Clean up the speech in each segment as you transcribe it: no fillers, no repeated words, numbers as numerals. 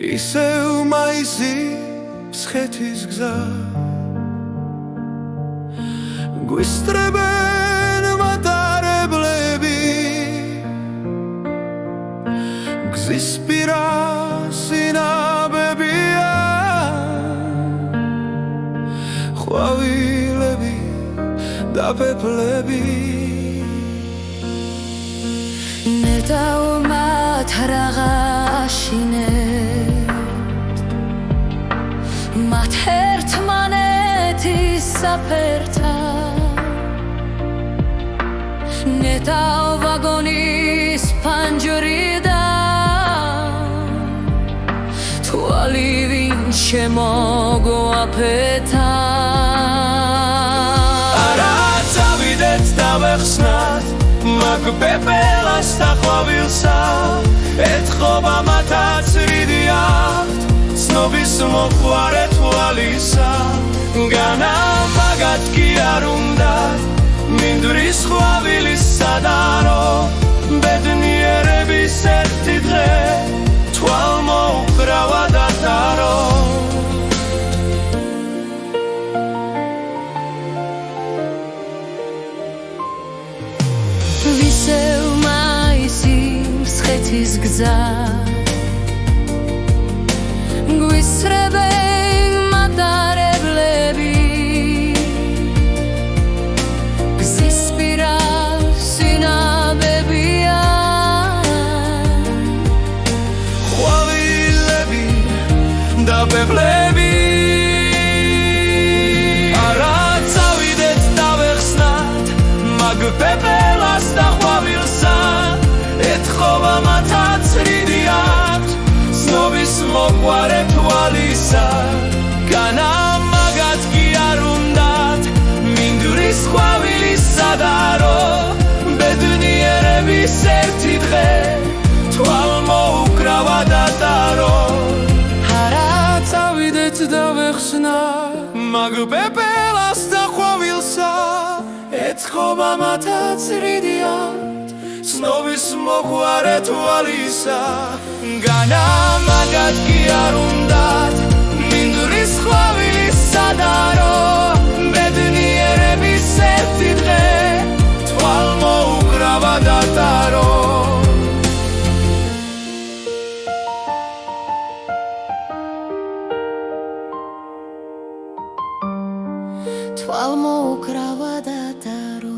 ისევ მაისის ხეთის გზა გვისტრებენ მატარებლები გზის პირას ინაბებია ყვავილები და პეპლები ნეტაუმათ რაღა აშინებთ მათ ერთმანეთის საფერთან ნეტაო ვაგონის ფანჯრიდან თვალი ვინ შემოგვაფეთა არა წავიდეთ დავეხსნათ მაგ პეპელას და ყვავილსა ეთხოვა მათაც რიდი აქვთ ცნობის მოყვარე თვალისა განა მაგათ კი არ უნდათ მინდვრის ყვავილის სადარო ბედნიერების ერთი დღე თვალ მოუკრავა დათარო ვისევ მაისის ხეთის გზა გვისრებენ მატარებლები გზის პირას ინაბებია ყვავილები და პეპლები არა წავიდეთ დავეხსნათ მაგ პეპელას და ყვავილსა ეთხოვა მათაც რიდი აქვთ ცნობის მოყვარე თვალისა განა მაგათ კი არ უნდათ მინდვრის ყვავილის სადარო ბედნიერების ერთი დღე თვალ მოუკრავა დათარო არა წავიდეთ დავეხსნათ მაგ პეპელას და ყვავილსა ეთხოვა მათაც რიდი აქვთ ცნობის მოყვარე თვალისა განა მაგათ კი არ უნდათ მინდვრის ყვავილის სადარო ბედნიერების ერთი დღე თვალ მოუკრავა დათარო თვალ მოუკრავა დათარო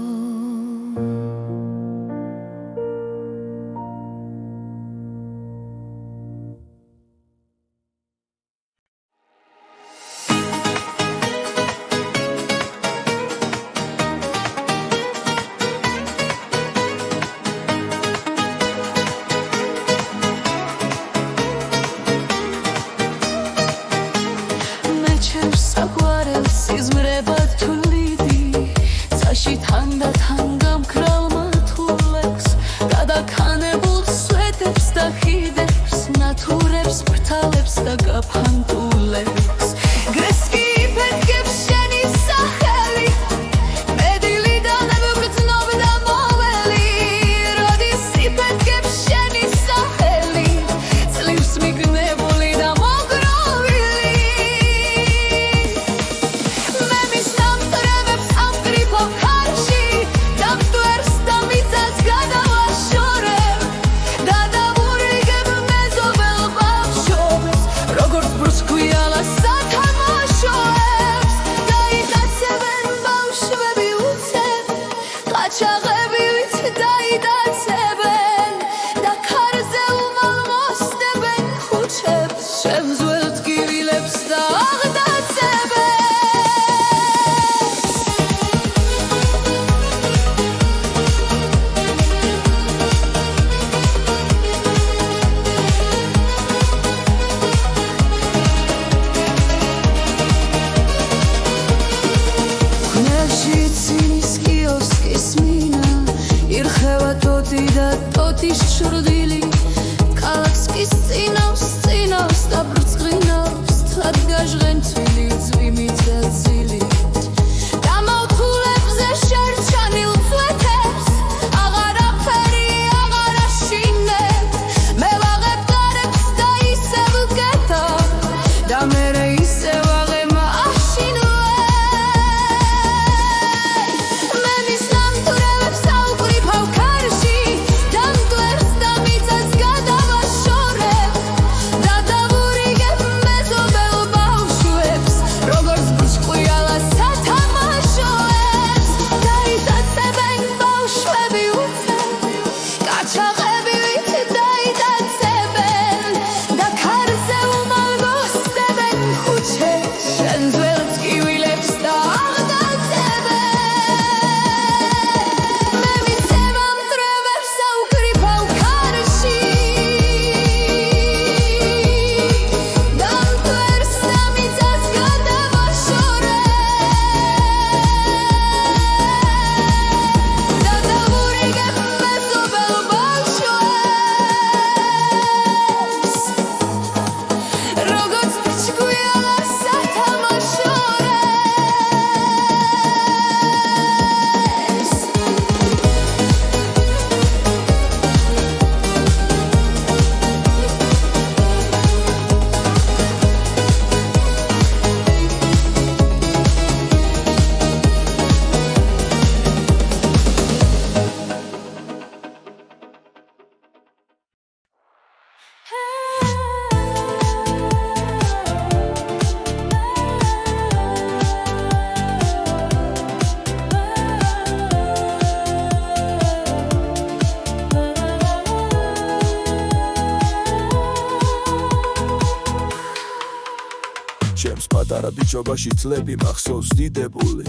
მოგონს პატარა ბიჭობაში წლები მახსოვს დიდებული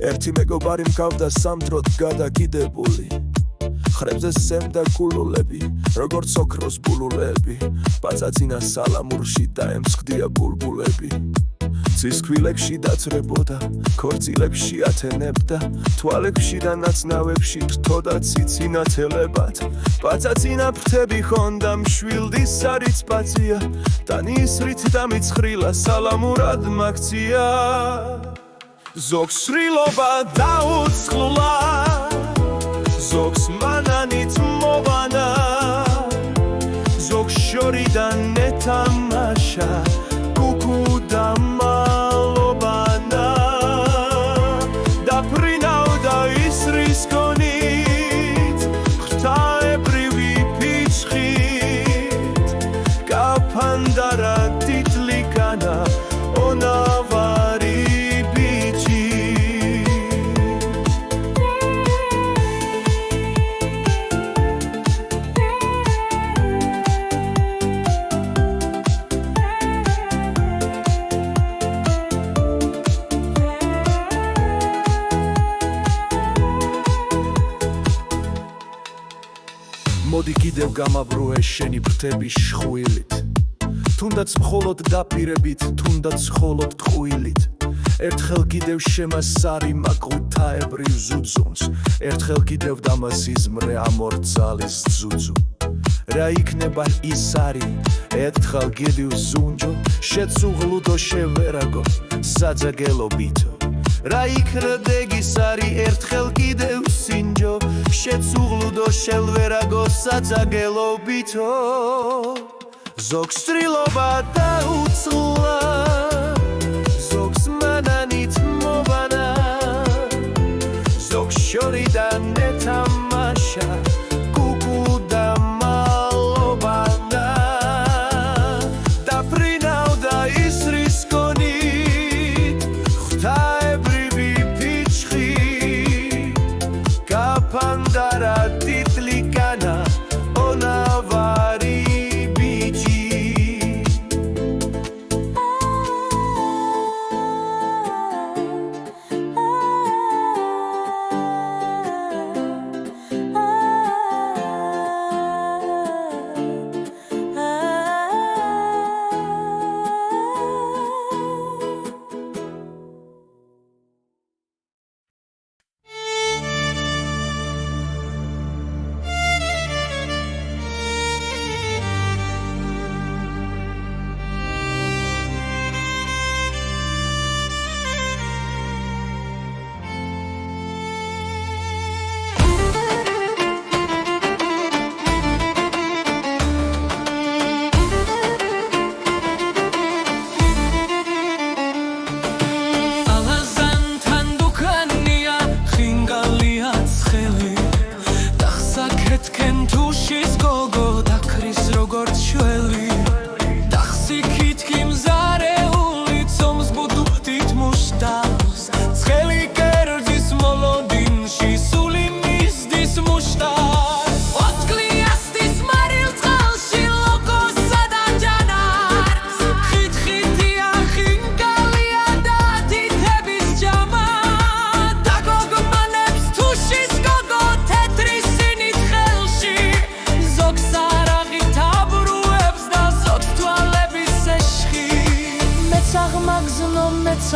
ერთი მეგობარი მქავდა სამდროდ გადაკიდებული ხრებზე სემდა გულულები როგორც ოქროს ბულულები პაწაწინა სალამურში დაემსხდია ბულბულები ცისქვილებში დაწრებოდა ქორწილებში ათენებდა თვალებში და ნაცნავებში ფთოდა ციცინათელებად პაწაწინა ფრთები ხონდა მშვილდის სარიწპაცია და ნისრით დამიცხრილა სალამურად მაქცია ზოგს სრილობა დაუწყლა ზოგს მანანით მოვანა ზოგს შორიდან ეთამაშა კუკუ და მალობანა დაფრინავდა ისრის გონით ღვთაებრივი ფიჩხით გაფანდარა თითლიკანა ონავარი მოდი კიდევ გამაბრუე შენი ფრთების შხვილით თუნდაც მხოლოდ დაპირებით თუნდაც მხოლოდ ტყუილით ერთხელ კიდევ შემასარი მაკუთაებრივ ზუძუნს ერთხელ კიდევ დამასიზმრე ამორცალის ზუძუ რა იქნება ის არი ერთხელ კიდევ ზუნჯო შეცუღლუდო შევერაგო საძაგელობითო რა იქრდეგის არი ერთხელ კიდევ სინჯო შეცუღლუდო შელვერაგო საძაგელობითო ზოგს სრილობა დაუწყლა ზოგს მანანით მოვანა ზოგს შორიდან ეთამაშა კუკუ და მალობანა დაფრინავდა ისრის გონით ღვთაებრივი ფიჩხით გაფანდარა თითლიკანა ონავარი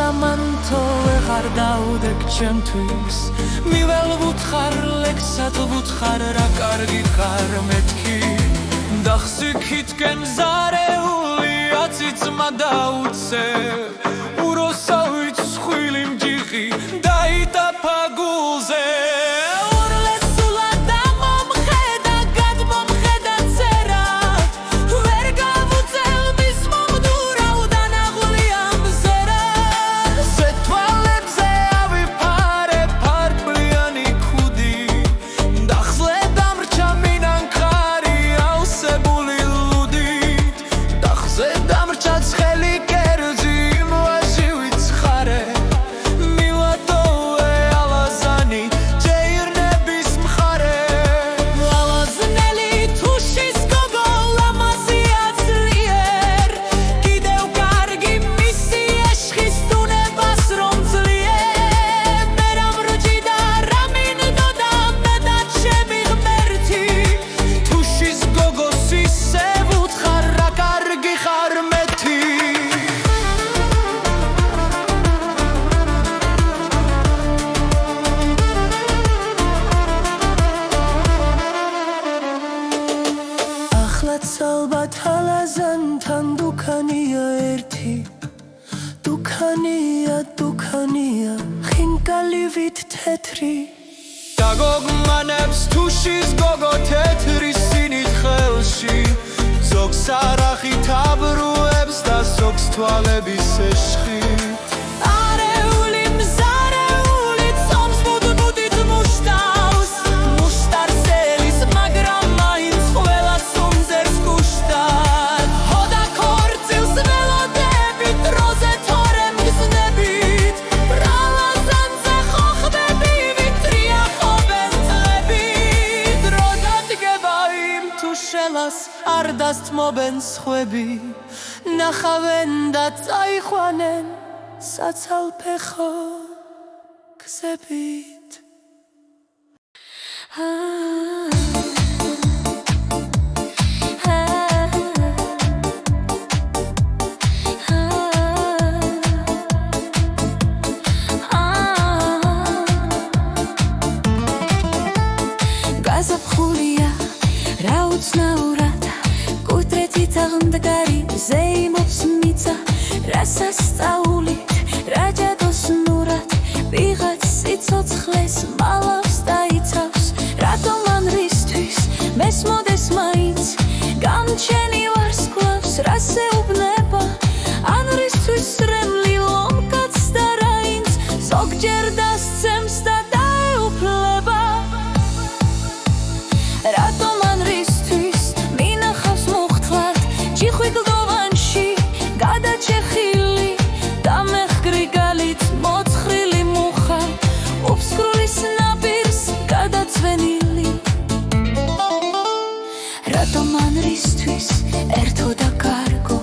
სამანთო ვეღარ დაუდებ ჩემთვის მივალ ვუთხარ ლექსად ვუთხარ რა კარგი ხარ მეთქი დახსიქითკენ ზარეული აციცმა დაუცე უროსავით სხვილი მჯიხი დაიტაფა გულზე Damrcha ცხელი კერძი მოა დუქანია დუქანია ხინკალივით თეთრი დაგოგმანებს თუშის გოგო თეთრი სინით ხელში ზოგს არახით აბრუებს და ზოგს თვალების ეშხით არეული მზარეული წომს ბუდბუდით მუშტავს მუშტარსელის მაგრამ მაინც ყველას უმზერს გუშტად ჰოდა ქორწილს ველოდებით დროზე თორე მგზნებით ბრალაზანზე ხოხბები ვიტრია ხობენ წლებით დრო დადგება იმ თუ შელას არ დასთმობენ სხვები ნახავენ და წაიყვანენ საცალფეხო გზებით გაზაფხულია რა უცნაურად კუთრეთით აღმდგარი ზეიმობს მიცა რასასწაულით რა ჯადოს ნურად ვიღაც სიცოცხლეს მალავს და იცავს რატომ მან რისთვის მესმოდეს მაინც გამჩენი ვარსკვლავს რას ეუბნება ან რისთვის რემლი ლომკაც და რაინც ზოგჯერ დასცემს და დაეუფლება რატომ მან რისთვის მინახავს მოხთლად ჯიხვი კლდოვანში გადაჭეხილი და მეხგრი გალით მოцხრილი მუხა უფსკრულის ნაპირს გადაცვენილი რატომ მან რისთვის ერთო და კარგო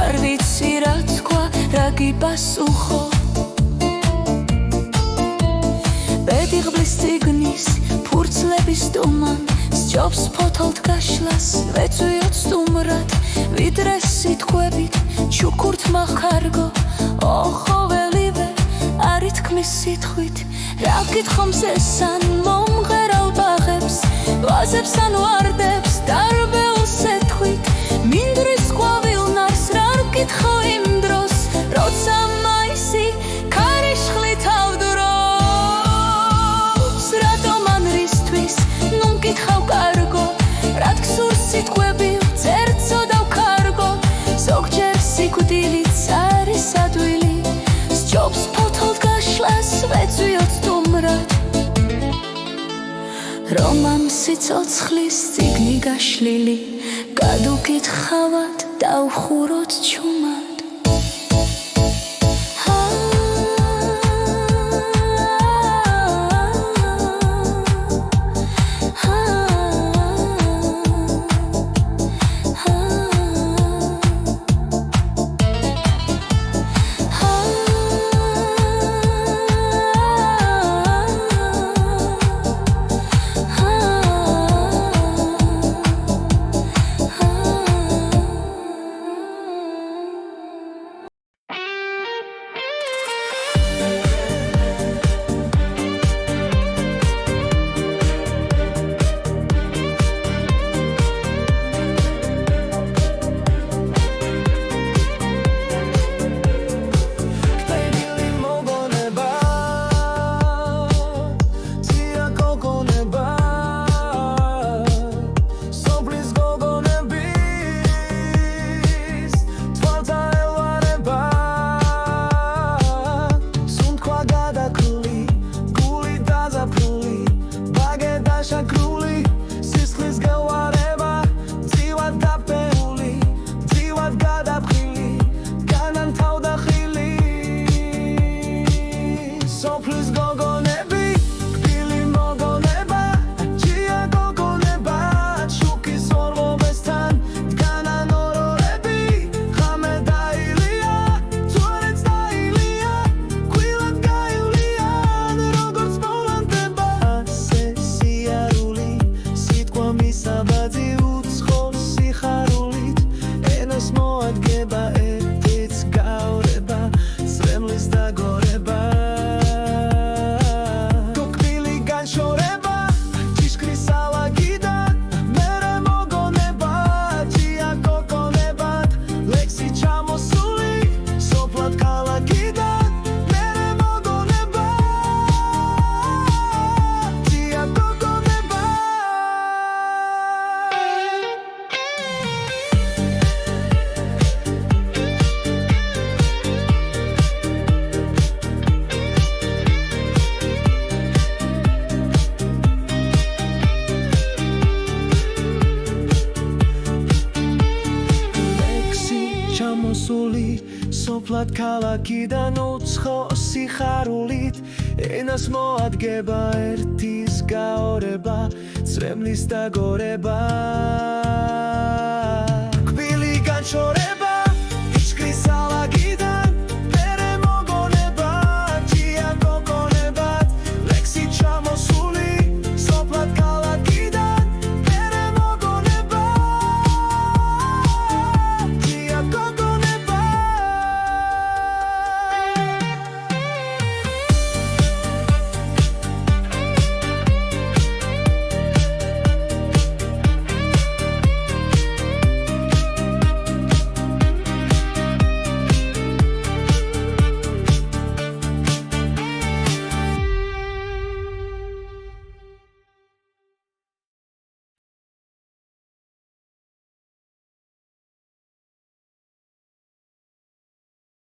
არ ვიცი რა თქვა რა გიპასუხო ბედიღბლის წიგნის ფურცლების ტუმან სჯობს ფოთოლთ გაშლას ვეწვიოთ სტუმრად ვიდრე სიტყვებით ჩუქურთმა ხარგო ოხოველივე არ ითქმის სიტყვით რა ვკითხომს ესან მომღერალ ბაღებს ვაზებს ან ვარდებს დარბეულს ეთქვით მინდვრის ყვავილნარს რა ვკითხო იმ დროს როცა მაისი ქარიშხლით ავდროს რატომ მან რისთვის ნუ მკითხავ კარგო რად გსურს სიტყვები ვწერცოდავ კარგო ზოგჯერ სიკვდილიც არის ადვილი სჯობს ფოთოლთ გაშლას ვეწვიოთ სტუმრად რომ ამ სიცოცხლის წიგნი გაშლილი გადუკითხავად დავხუროთ ჩუმად ნათლად ქალაქიდან უცხო სიხარულით ენას მოადგება ერთის გაორება წრემლის დაგორება კბილი განშორება